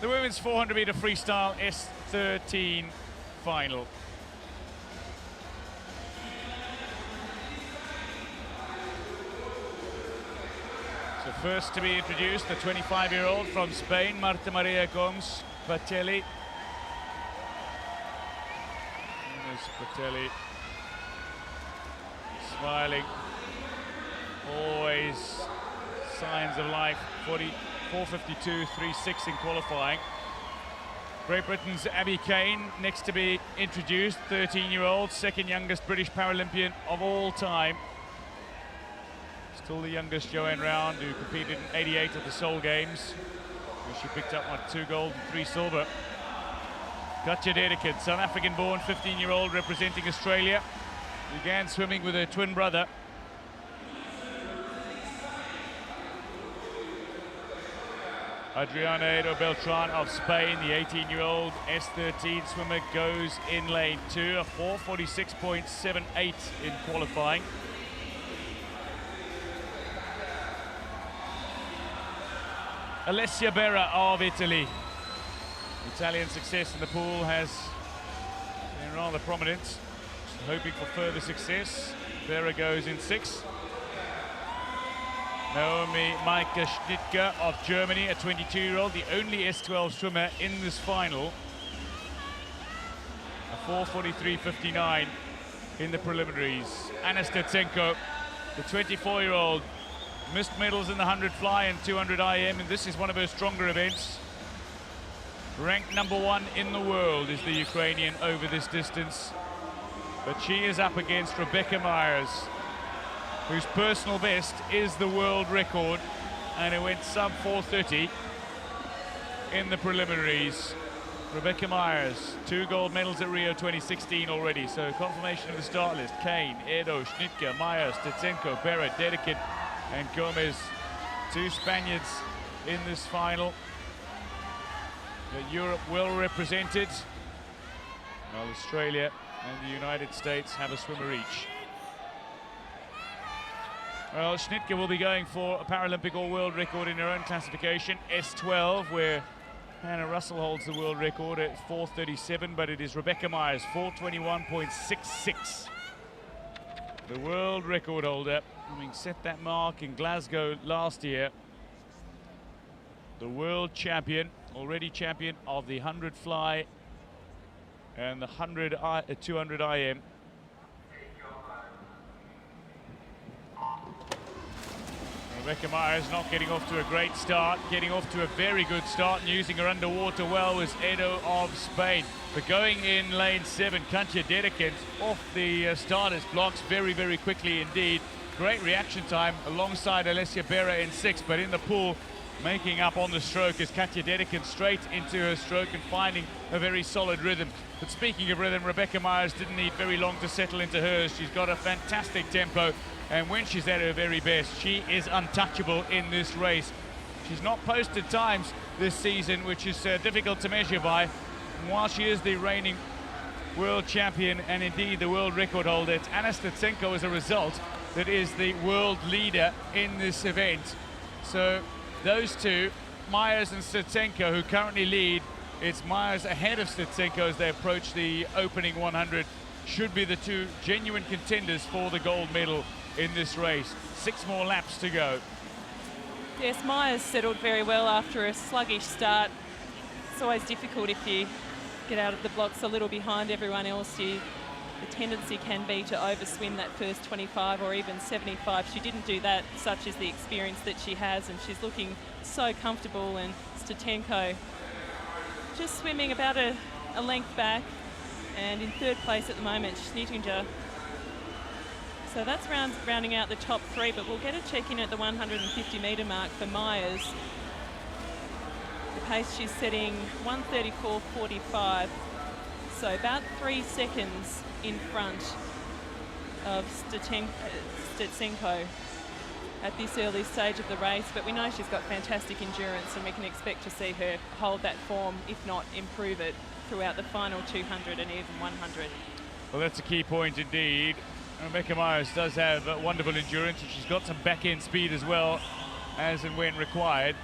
the women's 400 meter freestyle S13 final. So first to be introduced, the 25-year-old from Spain, Marta Maria Gomes Patelli. Patelli smiling, always signs of life. 4:52.36 in qualifying. Great Britain's Abby Kane next to be introduced, 13-year-old, second youngest British Paralympian of all time. Still the youngest Joanne Round, who competed in '88 at the Seoul Games, where she picked up 2 gold and 3 silver. Katja Dedekind, South African-born 15-year-old representing Australia, began swimming with her twin brother. Adriana Edo Beltran of Spain, the 18-year-old S13 swimmer, goes in lane 2, a 4:46.78 in qualifying. Alessia Berra of Italy. Italian success in the pool has been rather prominent. Hoping for further success. Berra goes in 6. Naomi Maike Schnittke of Germany, a 22-year-old, the only S12 swimmer in this final. A 4:43.59 in the preliminaries. Anna Stutsenko, the 24-year-old, missed medals in the 100 fly and 200 IM, and this is one of her stronger events. Ranked number 1 in the world is the Ukrainian over this distance. But she is up against Rebecca Myers, whose personal best is the world record, and it went sub 4:30 in the preliminaries. Rebecca Myers, 2 gold medals at Rio 2016 already, so confirmation of the start list. Kane, Edo, Schnittke, Myers, Stutsenko, Berra, Dedekind, and Gomez. 2 Spaniards in this final. Europe well represented, while Australia and the United States have a swimmer each. Well, Schnittke will be going for a Paralympic all-world record in her own classification, S12, where Hannah Russell holds the world record at 4:37, but it is Rebecca Myers, 4:21.66. The world record holder, having set that mark in Glasgow last year. The world champion, already champion of the 100 fly and the 200 IM. Rebecca Myers not getting off to a great start, getting off to a very good start and using her underwater well was Edo of Spain. But going in lane 7, Katja Dedekind off the starters blocks very, very quickly indeed. Great reaction time alongside Alessia Berra in 6, but in the pool, making up on the stroke is Katja Dedekind straight into her stroke and finding a very solid rhythm. But speaking of rhythm, Rebecca Myers didn't need very long to settle into hers. She's got a fantastic tempo, and when she's at her very best, she is untouchable in this race. She's not posted times this season, which is difficult to measure by. And while she is the reigning world champion and indeed the world record holder, it's Anna Stutsenko as a result that is the world leader in this event. So those two, Myers and Stutsenko, who currently lead, it's Myers ahead of Stutsenko as they approach the opening 100, should be the 2 genuine contenders for the gold medal in this race. 6 more laps to go. Yes, Myers settled very well after a sluggish start. It's always difficult if you get out of the blocks a little behind everyone else. The tendency can be to overswim that first 25 or even 75. She didn't do that, such is the experience that she has, and she's looking so comfortable. And Stutsenko just swimming about a length back, and in 3rd place at the moment, Schnittke. So that's rounding out the top 3, but we'll get a check-in at the 150-metre mark for Myers. The pace she's setting 1:34.45, so about 3 seconds in front of Stutsenko at this early stage of the race, but we know she's got fantastic endurance and we can expect to see her hold that form, if not improve it, throughout the final 200 and even 100. Well, that's a key point indeed. Rebecca Myers does have wonderful endurance, and she's got some back-end speed as well, as and when required.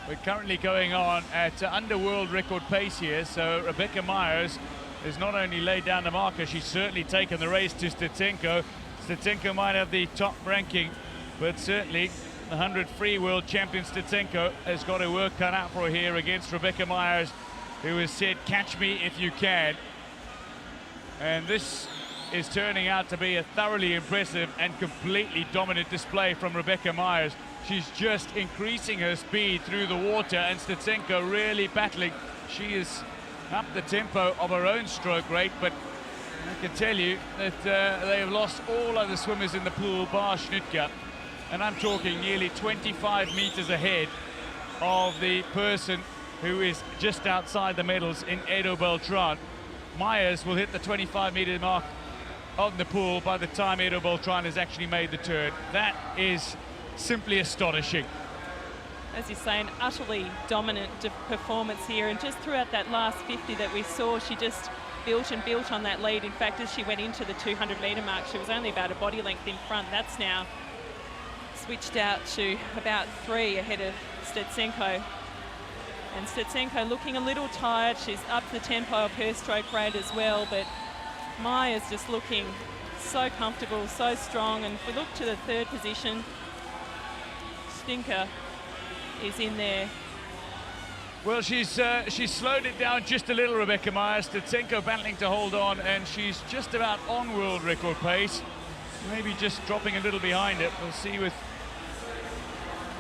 We're currently going on at under world record pace here, so Rebecca Myers has not only laid down the marker, she's certainly taken the race to Steczenko. Steczenko might have the top ranking, but certainly the 100 free world champion Steczenko has got her work cut out for her here against Rebecca Myers, who has said, catch me if you can. And this is turning out to be a thoroughly impressive and completely dominant display from Rebecca Myers. She's just increasing her speed through the water, and Steczenko really battling. She is up the tempo of her own stroke rate, but I can tell you that they have lost all other swimmers in the pool bar Schnittke, and I'm talking nearly 25 meters ahead of the person who is just outside the medals in Edo Beltran. Myers will hit the 25-meter mark of the pool by the time Edo Beltran has actually made the turn. That is simply astonishing. As you say, an utterly dominant performance here, and just throughout that last 50 that we saw, she just built and built on that lead. In fact, as she went into the 200-meter mark, she was only about a body length in front. That's now switched out to about 3 ahead of Steczenko. And Steczenko looking a little tired. She's up the tempo of her stroke rate as well, but Myers just looking so comfortable, so strong. And if we look to the third position, Stinker is in there. Well, she's slowed it down just a little, Rebecca Myers. Steczenko battling to hold on, and she's just about on world record pace. Maybe just dropping a little behind it. We'll see with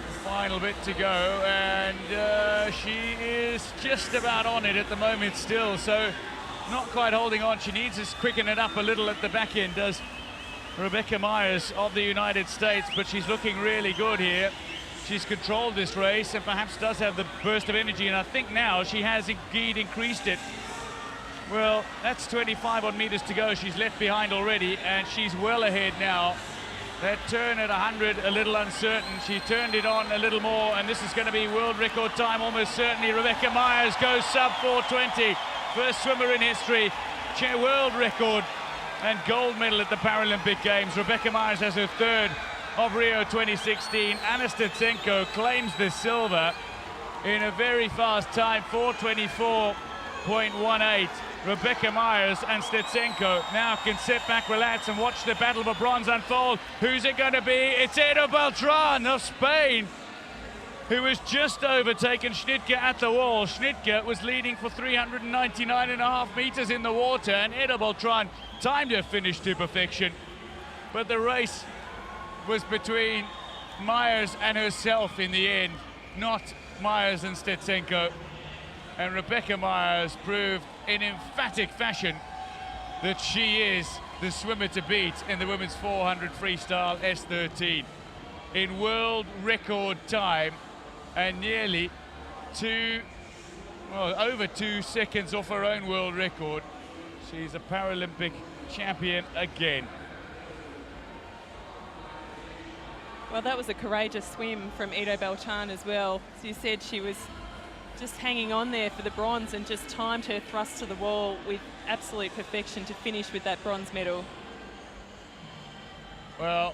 the final bit to go, and she is just about on it at the moment still, so not quite holding on. She needs to quicken it up a little at the back end, does Rebecca Myers of the United States, but she's looking really good here. She's controlled this race and perhaps does have the burst of energy, and I think now she has indeed increased it. Well, that's 25 odd meters to go. She's left behind already, and she's well ahead now. That turn at 100, a little uncertain. She turned it on a little more, and this is going to be world record time almost certainly. Rebecca Myers goes sub 4:20. First swimmer in history, world record and gold medal at the Paralympic Games. Rebecca Myers has her third of Rio 2016. Anna Steczenko claims the silver in a very fast time, 4:24.18. Rebecca Myers and Steczenko now can sit back, relax, and watch the battle for bronze unfold. Who's it going to be? It's Edo Beltran of Spain, who has just overtaken Schnittke at the wall. Schnittke was leading for 399.5 meters in the water, and Edo Beltran timed her finish to perfection. But the race was between Myers and herself in the end, not Myers and Steczenko. And Rebecca Myers proved in emphatic fashion that she is the swimmer to beat in the women's 400 freestyle S13 in world record time, and nearly over 2 seconds off her own world record. She's a Paralympic champion again. Well, that was a courageous swim from Edo Beltran as well. As you said, she was just hanging on there for the bronze and just timed her thrust to the wall with absolute perfection to finish with that bronze medal. Well,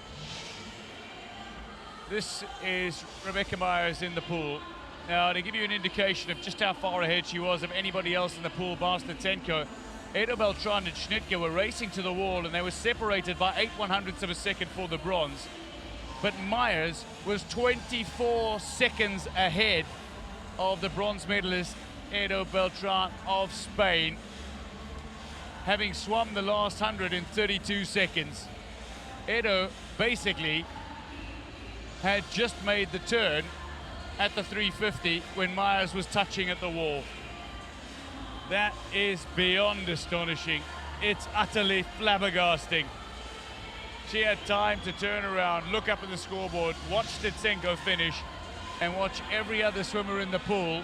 this is Rebecca Myers in the pool. Now, to give you an indication of just how far ahead she was of anybody else in the pool, bar Steczenko, Edo Beltran and Schnittke were racing to the wall, and they were separated by 8/100ths of a second for the bronze. But Myers was 24 seconds ahead of the bronze medalist Edo Beltran of Spain, having swum the last 100 in 32 seconds. Edo basically had just made the turn at the 350 when Myers was touching at the wall. That is beyond astonishing. It's utterly flabbergasting. She had time to turn around, look up at the scoreboard, watch Steczenko finish, and watch every other swimmer in the pool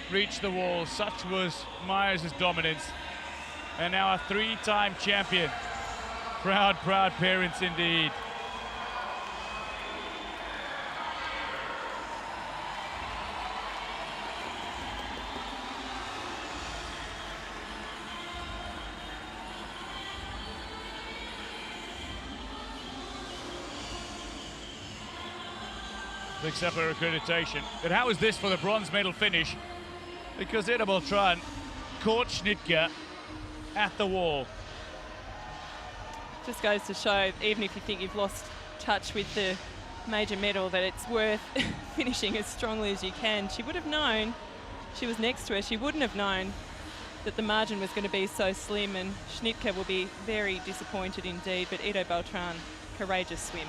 reach the wall. Such was Myers' dominance. And now a 3-time champion. Proud, proud parents indeed. picks up her accreditation. But how is this for the bronze medal finish? Because Ida Beltran caught Schnittke at the wall. Just goes to show, even if you think you've lost touch with the major medal, that it's worth finishing as strongly as you can. She would have known, she was next to her, she wouldn't have known that the margin was going to be so slim, and Schnittke will be very disappointed indeed. But Ido Beltran, courageous swim.